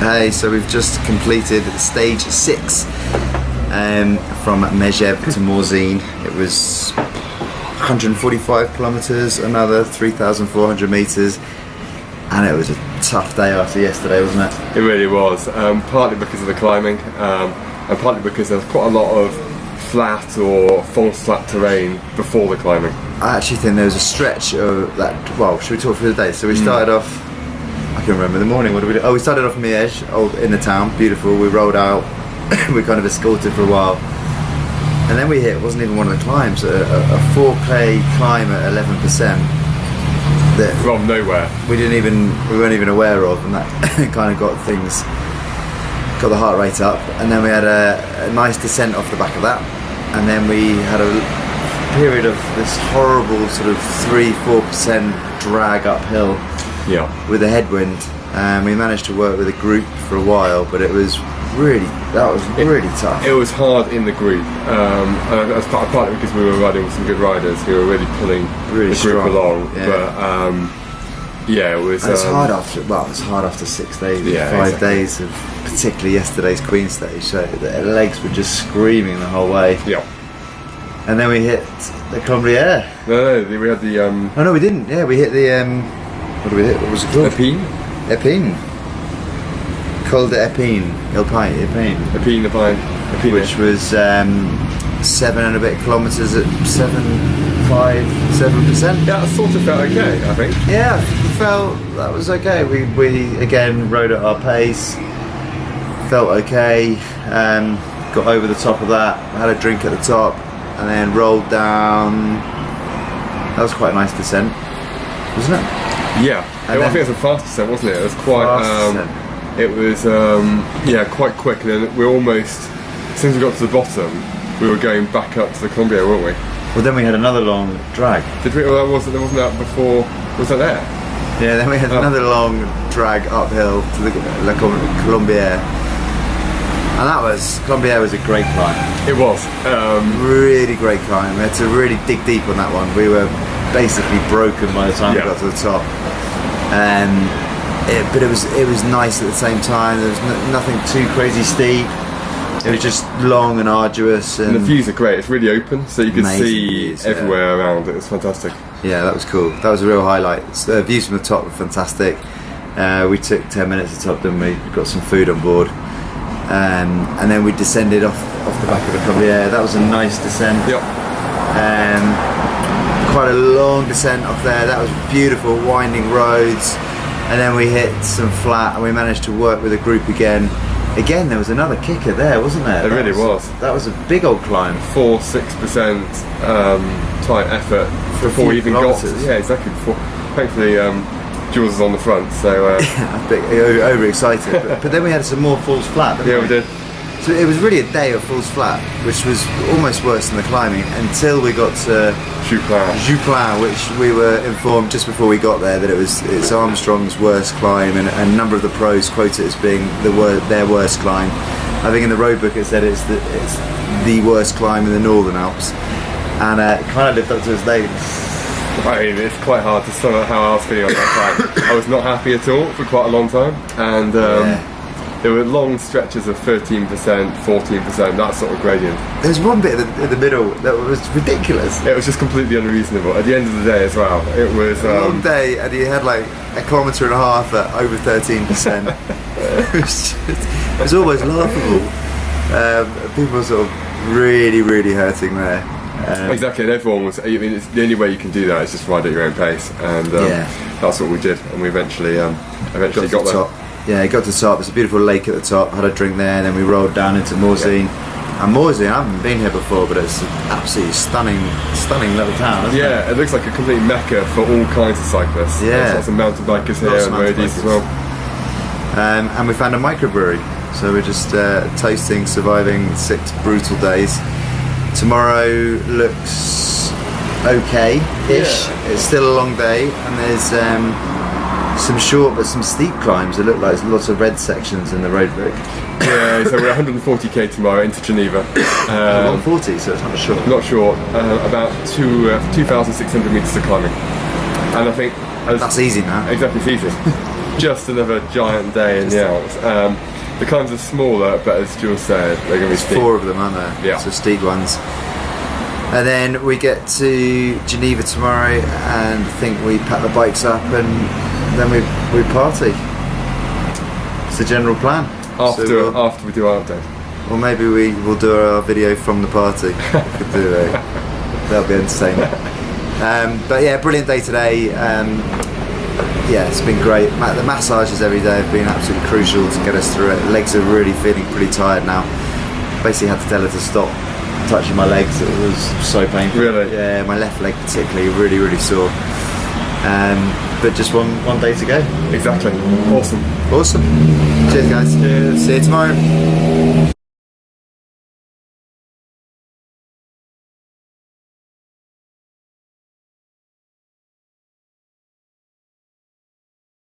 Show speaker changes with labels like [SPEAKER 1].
[SPEAKER 1] Hey, so we've just completed stage 6 from Megève to Morzine. It was 145 kilometres, another 3,400 metres, and it was a tough day after yesterday, wasn't it?
[SPEAKER 2] It really was, partly because of the climbing, and partly because there's quite a lot of flat or false flat terrain before the climbing.
[SPEAKER 1] I actually think there was a stretch of that. Well, should we talk through the day? So we started off, I can remember the morning, what did we do? Oh, we started off Liège, in the town, beautiful. We rolled out, we kind of escorted for a while, and then we hit, it wasn't even one of the climbs, a 4K climb at 11% that
[SPEAKER 2] From nowhere.
[SPEAKER 1] we weren't even aware of, and that kind of got the heart rate up. And then we had a nice descent off the back of that, and then we had a period of this horrible sort of 3-4% drag uphill.
[SPEAKER 2] Yeah.
[SPEAKER 1] With a headwind. We managed to work with a group for a while, but it was really tough.
[SPEAKER 2] It was hard in the group, and that's partly because we were riding with some good riders who were really pulling the group
[SPEAKER 1] strong
[SPEAKER 2] along.
[SPEAKER 1] Yeah.
[SPEAKER 2] But yeah, it was.
[SPEAKER 1] It's hard after 6 days,
[SPEAKER 2] Yeah,
[SPEAKER 1] 5
[SPEAKER 2] exactly.
[SPEAKER 1] days of particularly yesterday's Queen stage. So the legs were just screaming the whole way.
[SPEAKER 2] Yeah.
[SPEAKER 1] And then we hit the Colombière.
[SPEAKER 2] No, we had the
[SPEAKER 1] Oh no, we didn't. Yeah, we hit the what did we hit? What was it called?
[SPEAKER 2] Epine.
[SPEAKER 1] Epine. Col d'Epine.
[SPEAKER 2] Epine,
[SPEAKER 1] Which was 7 and a bit kilometres at 7%.
[SPEAKER 2] Yeah, it sort of felt okay, I think.
[SPEAKER 1] Yeah, felt that was okay. We again rode at our pace. Felt okay. Got over the top of that. Had a drink at the top, and then rolled down. That was quite a nice descent, wasn't it?
[SPEAKER 2] Yeah, I think it was a fast descent, wasn't it? It was quite. It was quite quick, and then we almost, as soon as we got to the bottom, we were going back up to the Colombière, weren't we?
[SPEAKER 1] Well, then we had another long drag.
[SPEAKER 2] Did we? Well, wasn't that before? Was that there?
[SPEAKER 1] Yeah, then we had another long drag uphill to the Colombière. And Colombière was a great climb.
[SPEAKER 2] It was.
[SPEAKER 1] Really great climb. We had to really dig deep on that one. We were basically broken by the time we got to the top. But it was nice at the same time. There was nothing too crazy steep. It was just long and arduous.
[SPEAKER 2] And the views are great. It's really open, so you could see
[SPEAKER 1] views,
[SPEAKER 2] everywhere around. It was fantastic.
[SPEAKER 1] Yeah, that was cool. That was a real highlight. The views from the top were fantastic. We took 10 minutes to top them. We got some food on board. And then we descended off the back of the Colombière. That was a nice descent.
[SPEAKER 2] Yep.
[SPEAKER 1] Quite a long descent off there. That was beautiful, winding roads. And then we hit some flat, and we managed to work with a group again. Again, there was another kicker there, wasn't there?
[SPEAKER 2] There really was.
[SPEAKER 1] That was a big old climb.
[SPEAKER 2] 4-6% tight effort before we even got. Yeah, exactly. Thankfully, Jules was on the front, so.
[SPEAKER 1] I think overexcited. but then we had some more falls flat.
[SPEAKER 2] Yeah, we did.
[SPEAKER 1] So it was really a day of falls flat, which was almost worse than the climbing until we got to Juplin, which we were informed just before we got there that it's Armstrong's worst climb, and a number of the pros quote it as being their worst climb. I think in the road book it said it's the worst climb in the Northern Alps, and it kind of lived up to its name.
[SPEAKER 2] I mean, it's quite hard to sum up how I was feeling on that climb. I was not happy at all for quite a long time, and there were long stretches of 13%, 14%, that sort of gradient.
[SPEAKER 1] There's one bit in the middle that was ridiculous.
[SPEAKER 2] It was just completely unreasonable. At the end of the day as well, it was...
[SPEAKER 1] a long day, and you had like 1.5 kilometres at over 13%. it was almost laughable. People were sort of really hurting there.
[SPEAKER 2] Exactly, and everyone was... I mean, it's the only way you can do that is just ride at your own pace, and that's what we did, and we eventually got there.
[SPEAKER 1] Top. Yeah, got to the top. It's a beautiful lake at the top. Had a drink there, and then we rolled down into Morzine. And Morzine, I haven't been here before, but it's an absolutely stunning little town, isn't it?
[SPEAKER 2] It looks like a complete mecca for all kinds of cyclists.
[SPEAKER 1] Yeah.
[SPEAKER 2] There's lots of mountain bikers here and roadies as well.
[SPEAKER 1] And we found a microbrewery, so we're just toasting, surviving 6 brutal days. Tomorrow looks okay-ish.
[SPEAKER 2] Yeah.
[SPEAKER 1] It's still a long day, and there's some short but some steep climbs. It look like there's lots of red sections in the road book.
[SPEAKER 2] Yeah, so we're 140k tomorrow into Geneva.
[SPEAKER 1] 140, so it's not short.
[SPEAKER 2] Not short. About 2,600 metres of climbing. And I think...
[SPEAKER 1] That's easy now.
[SPEAKER 2] Exactly, it's easy. just another giant day in the Alps. The climbs are smaller, but as Jules said, they're going to be steep.
[SPEAKER 1] 4 of them, aren't there?
[SPEAKER 2] Yeah.
[SPEAKER 1] So steep ones. And then we get to Geneva tomorrow, and I think we pack the bikes up, and then we party. It's the general plan.
[SPEAKER 2] After we do our update.
[SPEAKER 1] Or maybe we will do our video from the party. We could do that'll be entertaining. But yeah, brilliant day today. Yeah, it's been great. The massages every day have been absolutely crucial to get us through it. Legs are really feeling pretty tired now. Basically had to tell her to stop touching my legs. It was so painful.
[SPEAKER 2] Really?
[SPEAKER 1] Yeah, my left leg particularly, really, really sore. But just one day to go.
[SPEAKER 2] Exactly. Awesome.
[SPEAKER 1] Cheers, guys.
[SPEAKER 2] Cheers.
[SPEAKER 1] See you tomorrow.